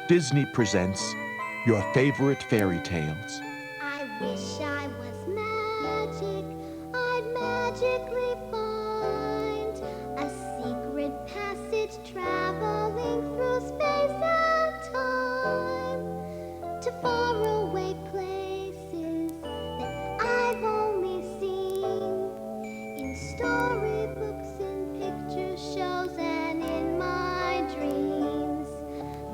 Disney presents your favorite fairy tales. I wish I was magic. I'd magically find a secret passage traveling through space and time to faraway places that I've only seen in storybooks, in picture shows, and in my dreams.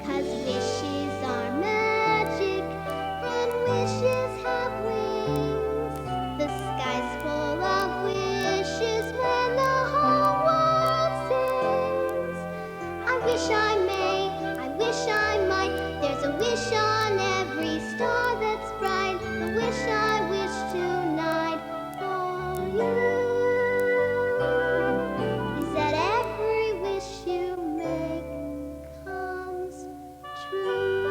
'Cause wishes are magic and wishes have wings. The sky's full of wishes when the whole world sings. I wish I may, I wish I might. There's a wish on every star that's bright. The wish I wish tonight for you is that every wish you make comes true.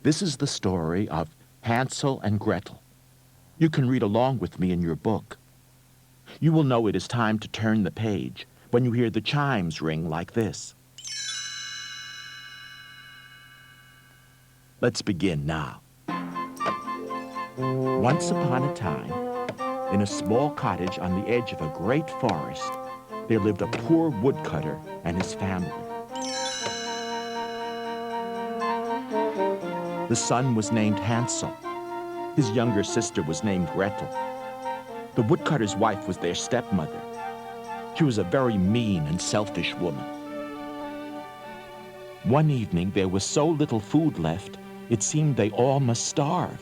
This is the story of Hansel and Gretel. You can read along with me in your book. You will know it is time to turn the page when you hear the chimes ring like this. Let's begin now. Once upon a time, in a small cottage on the edge of a great forest, there lived a poor woodcutter and his family. The son was named Hansel. His younger sister was named Gretel. The woodcutter's wife was their stepmother. She was a very mean and selfish woman. One evening, there was so little food left, it seemed they all must starve.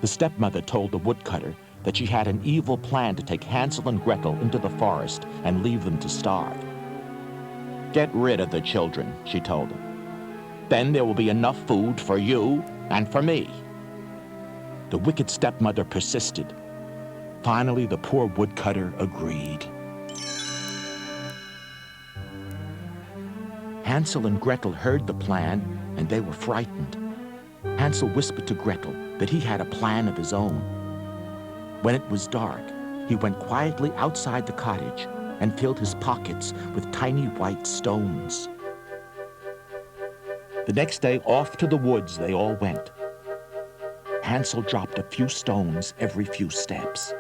The stepmother told the woodcutter that she had an evil plan to take Hansel and Gretel into the forest and leave them to starve. "Get rid of the children," she told him. "Then there will be enough food for you and for me." The wicked stepmother persisted. Finally, the poor woodcutter agreed. Hansel and Gretel heard the plan, and they were frightened. Hansel whispered to Gretel that he had a plan of his own. When it was dark, he went quietly outside the cottage and filled his pockets with tiny white stones. The next day, off to the woods they all went. Hansel dropped a few stones every few steps.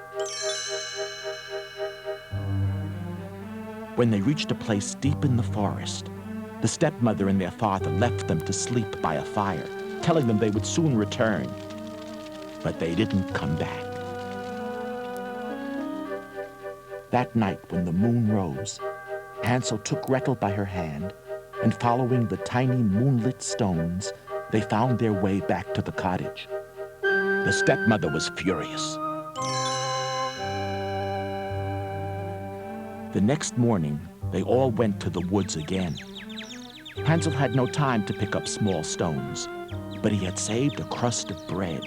When they reached a place deep in the forest, the stepmother and their father left them to sleep by a fire, telling them they would soon return. But they didn't come back. That night, when the moon rose, Hansel took Gretel by her hand, and following the tiny moonlit stones, they found their way back to the cottage. The stepmother was furious. The next morning, they all went to the woods again. Hansel had no time to pick up small stones, but he had saved a crust of bread.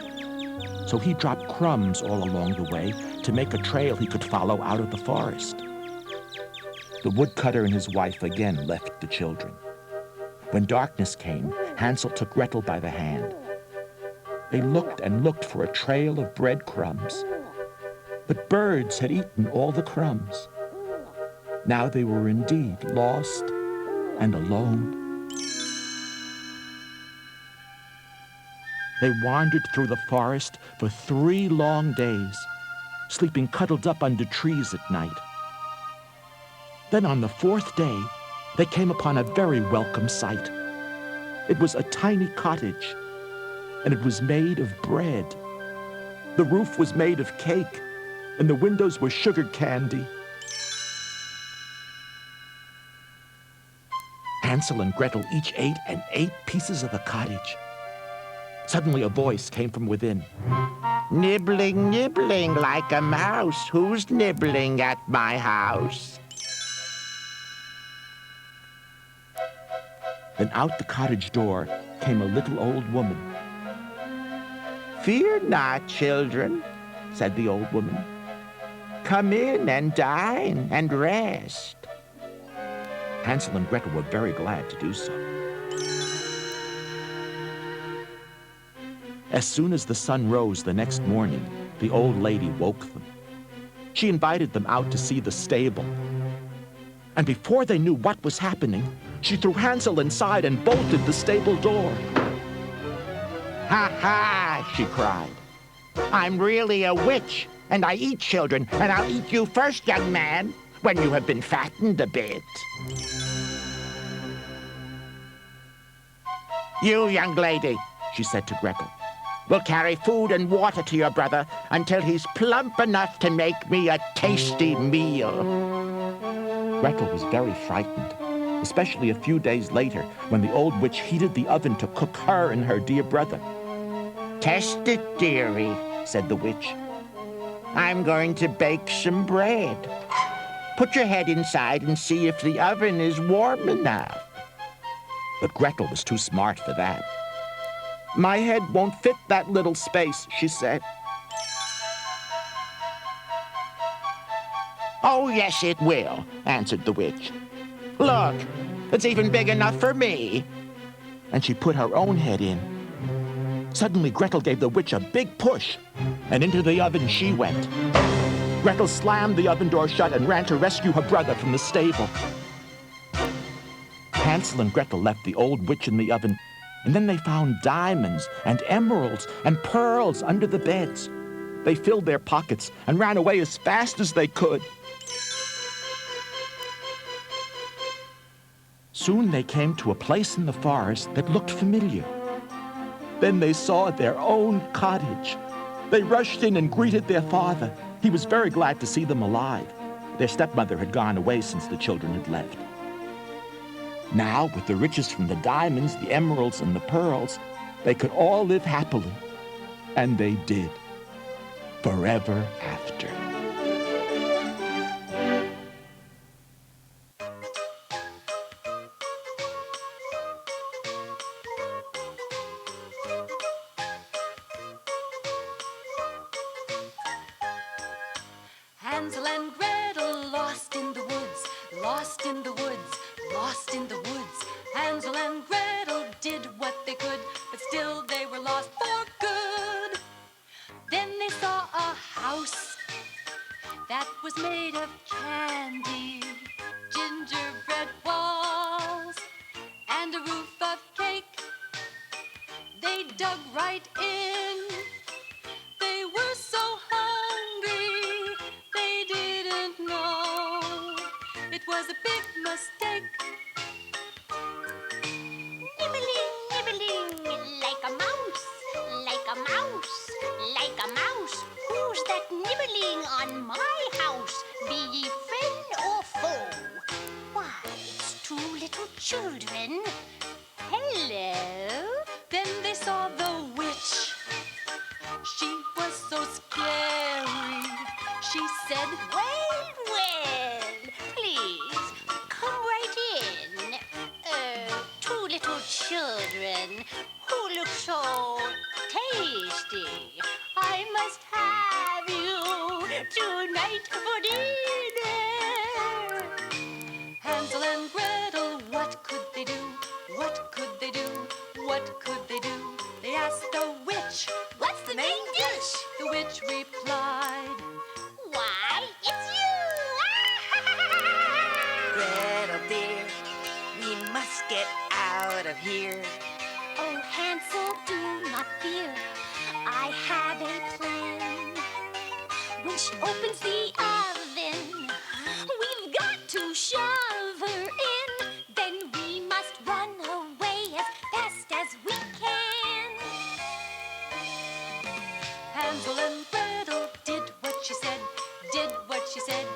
So he dropped crumbs all along the way to make a trail he could follow out of the forest. The woodcutter and his wife again left the children. When darkness came, Hansel took Gretel by the hand. They looked and looked for a trail of breadcrumbs, but birds had eaten all the crumbs. Now they were indeed lost and alone. They wandered through the forest for 3 long days, sleeping cuddled up under trees at night. Then on the 4th day, they came upon a very welcome sight. It was a tiny cottage, and it was made of bread. The roof was made of cake, and the windows were sugar candy. Hansel and Gretel each ate and ate pieces of the cottage. Suddenly a voice came from within. "Nibbling, nibbling like a mouse. Who's nibbling at my house?" Then out the cottage door came a little old woman. "Fear not, children," said the old woman. "Come in and dine and rest." Hansel and Gretel were very glad to do so. As soon as the sun rose the next morning, the old lady woke them. She invited them out to see the stable. And before they knew what was happening, she threw Hansel inside and bolted the stable door. Ha ha, she cried. I'm really a witch, and I eat children, and I'll eat you first, young man, when you have been fattened a bit. You, young lady, she said to Gretel, will carry food and water to your brother until he's plump enough to make me a tasty meal. Gretel was very frightened, especially a few days later when the old witch heated the oven to cook her and her dear brother. Test it, dearie, said the witch. I'm going to bake some bread. Put your head inside and see if the oven is warm enough. But Gretel was too smart for that. My head won't fit that little space, she said. Oh, yes, it will, answered the witch. Look, it's even big enough for me. And she put her own head in. Suddenly, Gretel gave the witch a big push, and into the oven she went. Gretel slammed the oven door shut and ran to rescue her brother from the stable. Hansel and Gretel left the old witch in the oven, and then they found diamonds and emeralds and pearls under the beds. They filled their pockets and ran away as fast as they could. Soon they came to a place in the forest that looked familiar. Then they saw their own cottage. They rushed in and greeted their father. He was very glad to see them alive. Their stepmother had gone away since the children had left. Now, with the riches from the diamonds, the emeralds, and the pearls, they could all live happily. And they did. Forever after. Hansel and Gretel lost in the woods, lost in the woods, lost in the woods. Hansel and Gretel did what they could, but still they were lost for good. Then they saw a house that was made of candy, gingerbread walls, and a roof of cake. They dug right in. They were so hungry, they didn't know it was a big mistake. Nibbling, nibbling, like a mouse, like a mouse, like a mouse. Who's that nibbling on my house? Be ye friend or foe? Why, it's two little children. Hello. Then they saw the witch. She was so scary. She said, Well, well, please, come right in. Two little children who look so tasty. I must have you tonight for dinner. Hansel and Gretel, what could they do? What could they do? What could they do? They asked the witch, What's the main dish? The witch replied, Why, it's you! Gretel dear, we must get out of here. Oh, Hansel, do not fear. I have a plan. When she opens the oven, we've got to shove her in. Then we must run away as fast as we can. Hansel and Gretel did what she said, did what she said,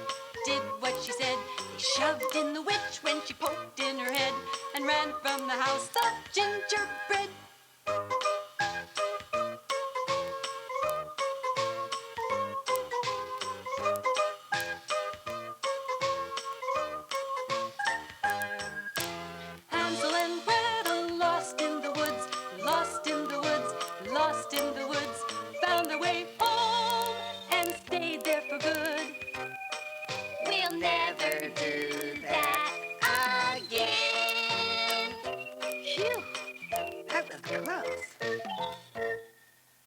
did what she said. They shoved in the witch when she poked in her head and ran from the house of gingerbread. Hansel and Gretel lost in the woods, lost in the woods, lost in the woods, found their way home and stayed there for good. We'll never do that again. Phew, that was close.